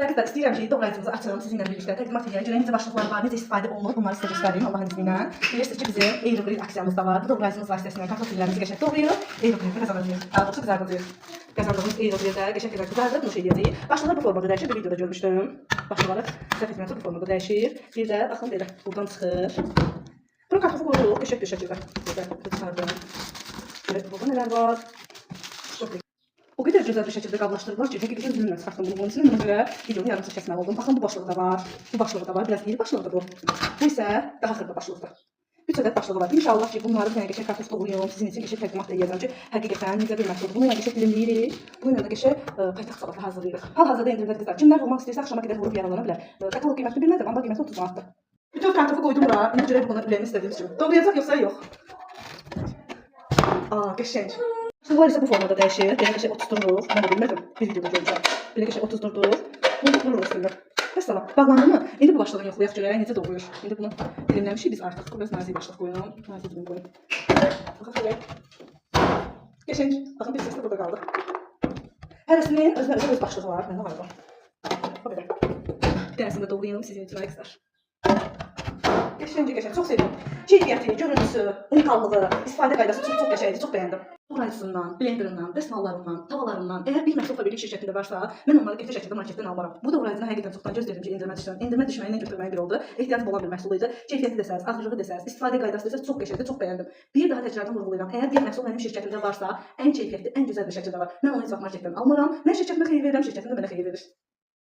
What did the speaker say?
Arkadaşlar istəyirəm ki, doğrayıcımızı açalım sizinlə birlikdə. Təqdim materialı görə necə başlıqlar var, necə istifadə olunur, onları sizə göstəreyim Allahın izniyle. Bilirsiniz ki, bizim Aerogrid aksiyamız da var. Bu doğrayıcımız vasitəsilə kartofillərimizi qəşəng doğrayırıq. Aerogriddə qazanacağıq. Daha doğrusu qızardacağıq. Qazandığımız Aerogriddə qəşəng qədər qızardırıb nuş edəcəyik. Başlıqlar bu formada dəyişir, bir videoda görmüşdüm. Başlıqları səhv etmirəmsə bu formada dəyişir. Bir də baxın belə buradan çıxır. Bura kartofu qoyuruq, qəşəng bir şəkildə. Burada qızardır. Burada nələr var? O kadar güzel bir şekilde qablaşdırırlar ki, həqiqətən üzülmə çıxartdım bunun içine. Buna görə videonu yarımçıq kəsməli oldum. Baxın bu başlığı da var. Bu başlığı da var. Biraz iri başlığı bu. Bu isə daha xırda başlıqdır. Bir sədət başlığı var. İnşallah ki, bunları bir dənə qəşəng kartof doğrayım. Sizin üçün qəşəng təqdimat da edəcəm ki, həqiqətən necə bir məhsuldur. Bununla qəşəng dilimləyirik. Bununla da qəşəng paytaxt salatı hazırlayırıq. Hal-hazırda indirimdə qızlar. Kimlər vurmaq istəyirsə axşama qədər vurub yaralana bilər. Katalog qiymətini bilmədim, amma qiyməti 30 manatdır. Bütün kartofu qoydum bura. İndi görək bunu ürəyimi istədiyimiz kimi. Doğrayacaq yoxsa yox? Qəşəng. Bunlar ise bu formada dəyişir. Belə qəşəng otuzdururuq. Mən də bilmədim. Bir videoda görəcəm. Belə qəşəng otuzdururuq. Bunu vururuq üstündə. Vəssalam. Bağlandı mı? İndi bu başlığını yoxlayaq görək necə doğrayır. İndi bunu dilimləmişik biz artıq. Biraz nazik başlıq qoyuram. Nazik dilim qoyun. Baxın görək. Qəşəng. Baxın bir səslə burada qaldı. Hərəsinin özünə öz başlığı var. Məndə var bu. O qədər. Bir dənəsini də doğrayalım sizin üçün arkadaşlar. Qəşəng. Çox sevdim. Keyfiyyəti, görüntüsü, unikallığı, istifadə qaydası çox qəşəngdir. Çox bəyəndim. Doğrayıcısından, blenderından, dəsmallarından, tavalarından, eğer bir məhsul fabrik şirkətində varsa, mən onları qəti şəkildə marketdən almaram. Bu doğrayıcını həqiqətən çoxdan gözlədim ki, endirmə düşsün. Endirmə düşməyindən götürməyin bir oldu. Ehtiyacım olan bir məhsul idi. Keyfiyyəti desəz, ağırlığı desəz, istifadə qaydası desəz çox qəşəngdir, çox bəyəndim. Bir daha təkrardan vurğulayıram. Eğer bir məhsul mənim şirkətimdə varsa, ən keyfiyyətli, ən gözəl bir şəkildə var. Mən onu heç vaxt marketdən almaram. Mən şirkətimə xeyir verirəm, şirkətim də mənə xeyir verir.